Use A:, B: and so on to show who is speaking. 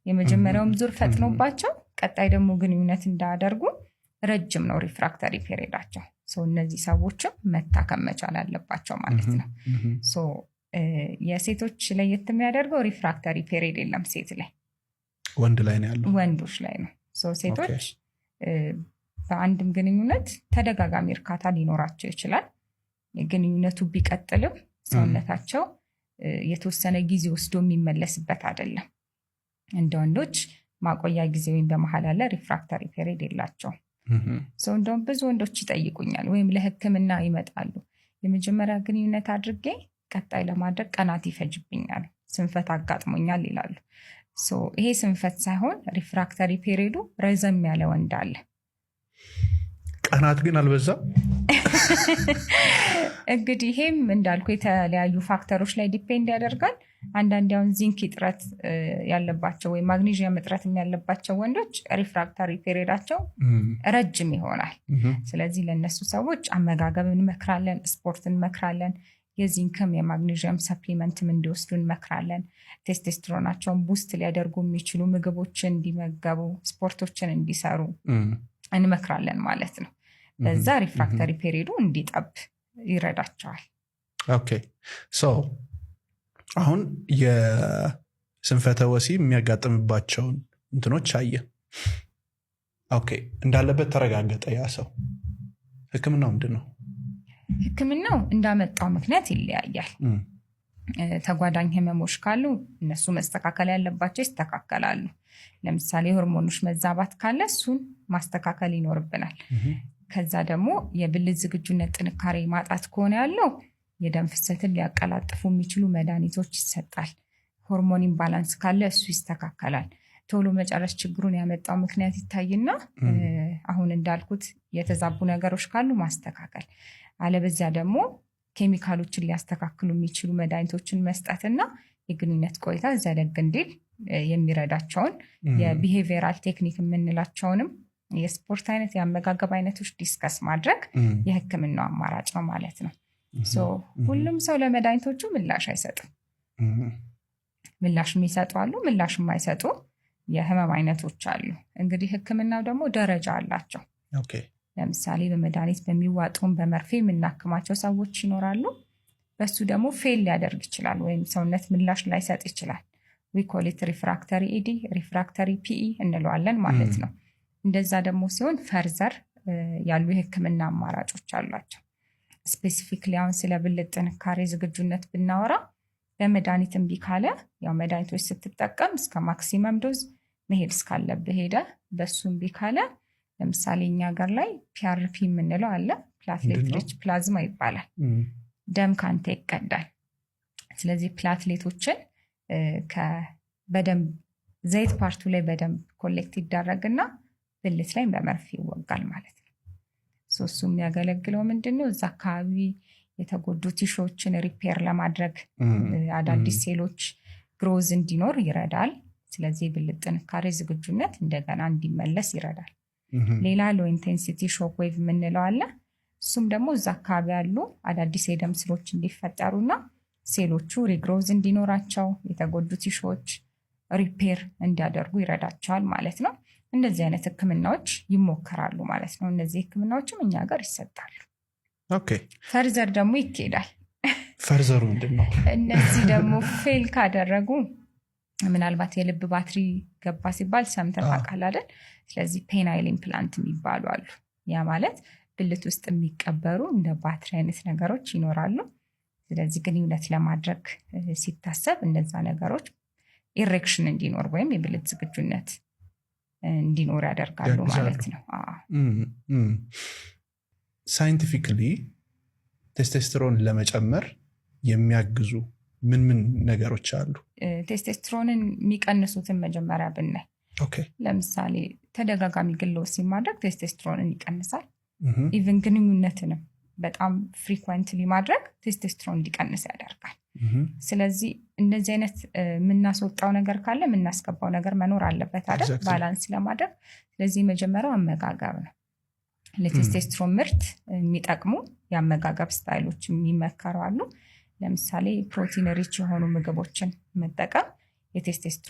A: የመጀመሪያውም ዙር ፈጥኖባቸው ቀጣይ ደግሞ ግንኙነት እንዳያደርጉ ረጅም ነው ሪፍራክተሪ ፔሪዳቸው። እነዚህ ሰዎችም መታከም መቻል አለባቸው ማለት ነው። የሴቶች ለየት የሚያደርገው ሪፍራክተሪ ፔሪድ የለም ሴት ላይ፣
B: ወንድ ላይ ነው ያለው፣
A: ወንዶች ላይ ነው። ሴቶች በአንድም ግንኙነት ተደጋጋሚ እርካታ ሊኖራቸው ይችላል። ግንኙነቱ ቢቀጥልም ሰውነታቸው የተወሰነ ጊዜ ወስዶ የሚመለስበት አይደለም። እንደ ወንዶች ማቆያ ጊዜ ወይም በመሃል ያለ ሪፍራክተሪ ፔሪድ የላቸውም። እንደውም ብዙ ወንዶች ይጠይቁኛል ወይም ለሕክምና ይመጣሉ። የመጀመሪያ ግንኙነት አድርጌ ቀጣይ ለማድረግ ቀናት ይፈጅብኛል፣ ስንፈት አጋጥሞኛል ይላሉ። ይሄ ስንፈት ሳይሆን ሪፍራክተሪ ፔሪዱ ረዘም ያለ ወንድ አለ።
B: ቀናት ግን አልበዛም?
A: እንግዲህ ይሄም እንዳልኩ የተለያዩ ፋክተሮች ላይ ዲፔንድ ያደርጋል። አንዳንድ ያውን ዚንክ እጥረት ያለባቸው ወይም ማግኒዥየም እጥረት ያለባቸው ወንዶች ሪፍራክተሪ ፔሪዳቸው ረጅም ይሆናል። ስለዚህ ለነሱ ሰዎች አመጋገብ እንመክራለን፣ ስፖርት እንመክራለን፣ የዚንክም የማግኒዥየም ሰፕሊመንትም እንዲወስዱ እንመክራለን። ቴስቴስትሮናቸውን ቡስት ሊያደርጉ የሚችሉ ምግቦችን እንዲመገቡ፣ ስፖርቶችን እንዲሰሩ እንመክራለን ማለት ነው። በዛ ሪፍራክተሪ ፔሪዱ እንዲጠብ ይረዳቸዋል።
B: ኦኬ አሁን የስንፈተ ወሲብ የሚያጋጥምባቸውን እንትኖች አየ። ኦኬ እንዳለበት ተረጋገጠ ያ ሰው። ህክምናው ምንድን ነው?
A: ህክምናው እንዳመጣው ምክንያት ይለያያል። ተጓዳኝ ህመሞች ካሉ እነሱ መስተካከል ያለባቸው ይስተካከላሉ። ለምሳሌ ሆርሞኖች መዛባት ካለ እሱን ማስተካከል ይኖርብናል። ከዛ ደግሞ የብልት ዝግጁነት ጥንካሬ ማጣት ከሆነ ያለው የደም ፍሰትን ሊያቀላጥፉ የሚችሉ መድኃኒቶች ይሰጣል። ሆርሞን ኢምባላንስ ካለ እሱ ይስተካከላል። ቶሎ መጨረስ ችግሩን ያመጣው ምክንያት ይታይና አሁን እንዳልኩት የተዛቡ ነገሮች ካሉ ማስተካከል፣ አለበዚያ ደግሞ ኬሚካሎችን ሊያስተካክሉ የሚችሉ መድኃኒቶችን መስጠትና የግንኙነት ቆይታ ዘለግ እንዲል የሚረዳቸውን የቢሄቪየራል ቴክኒክ የምንላቸውንም የስፖርት አይነት፣ የአመጋገብ አይነቶች ዲስከስ ማድረግ የህክምናው አማራጭ ነው ማለት ነው። ሁሉም ሰው ለመድኃኒቶቹ ምላሽ አይሰጥም። ምላሽ የሚሰጡ አሉ፣ ምላሽ የማይሰጡ የህመም አይነቶች አሉ። እንግዲህ ህክምናው ደግሞ ደረጃ አላቸው። ለምሳሌ በመድኃኒት በሚዋጡም በመርፌ የምናክማቸው ሰዎች ይኖራሉ። በሱ ደግሞ ፌል ሊያደርግ ይችላል ወይም ሰውነት ምላሽ ላይሰጥ ይችላል። ዊኮሊት ሪፍራክተሪ ኤዲ፣ ሪፍራክተሪ ፒኢ እንለዋለን ማለት ነው። እንደዛ ደግሞ ሲሆን ፈርዘር ያሉ የህክምና አማራጮች አሏቸው። ስፔሲፊክሊ አሁን ስለ ብልት ጥንካሬ ዝግጁነት ብናወራ በመድኃኒት እምቢ ካለ ያው መድኃኒቶች ስትጠቀም እስከ ማክሲመም ዶዝ መሄድ እስካለብህ ሄደ። በሱ እምቢ ካለ ለምሳሌ እኛ ሀገር ላይ ፒአርፒ የምንለው አለ፣ ፕላትሌት ሪች ፕላዝማ ይባላል። ደም ካንተ ይቀዳል። ስለዚህ ፕላትሌቶችን በደንብ ዘይት ፓርቱ ላይ በደንብ ኮሌክት ይደረግና ብልት ላይ በመርፌ ይወጋል ማለት ነው። እሱ የሚያገለግለው ምንድነው? እዛ አካባቢ የተጎዱ ቲሾችን ሪፔር ለማድረግ አዳዲስ ሴሎች ግሮዝ እንዲኖር ይረዳል። ስለዚህ የብልት ጥንካሬ ዝግጁነት እንደገና እንዲመለስ ይረዳል። ሌላ ሎ ኢንቴንሲቲ ሾክ ዌቭ የምንለው አለ። እሱም ደግሞ እዛ አካባቢ ያሉ አዳዲስ የደም ስሮች እንዲፈጠሩና ሴሎቹ ሪግሮዝ እንዲኖራቸው የተጎዱ ቲሾች ሪፔር እንዲያደርጉ ይረዳቸዋል ማለት ነው። እንደዚህ አይነት ህክምናዎች ይሞከራሉ ማለት ነው። እነዚህ ህክምናዎችም እኛ ጋር ይሰጣሉ። ፈርዘር ደግሞ ይኬዳል።
B: ፈርዘሩ ምንድን ነው?
A: እነዚህ ደግሞ ፌል ካደረጉ ምናልባት የልብ ባትሪ ገባ ሲባል ሰምተህ ታውቃለህ አይደል? ስለዚህ ፔናይል ኢምፕላንት የሚባሉ አሉ። ያ ማለት ብልት ውስጥ የሚቀበሩ እንደ ባትሪ አይነት ነገሮች ይኖራሉ። ስለዚህ ግንኙነት ለማድረግ ሲታሰብ እነዛ ነገሮች ኢሬክሽን እንዲኖር ወይም የብልት ዝግጁነት እንዲኖር ያደርጋሉ ማለት ነው።
B: ሳይንቲፊክሊ ቴስቴስትሮን ለመጨመር የሚያግዙ ምን ነገሮች አሉ?
A: ቴስቴስትሮንን የሚቀንሱትን መጀመሪያ ብናይ ለምሳሌ ተደጋጋሚ ግለ ወሲብ ማድረግ ቴስቴስትሮንን ይቀንሳል። ኢቭን ግንኙነትንም በጣም ፍሪኩዌንትሊ ማድረግ ቴስቴስትሮን እንዲቀንስ ያደርጋል። ስለዚህ እንደዚህ አይነት የምናስወጣው ነገር ካለ የምናስገባው ነገር መኖር አለበት አይደል? ባላንስ ለማድረግ። ስለዚህ መጀመሪያው አመጋገብ ነው። ለቴስቴስትሮን ምርት የሚጠቅሙ የአመጋገብ ስታይሎች የሚመከሩ አሉ። ለምሳሌ ፕሮቲን ሪች የሆኑ ምግቦችን መጠቀም የቴስቴስትሮን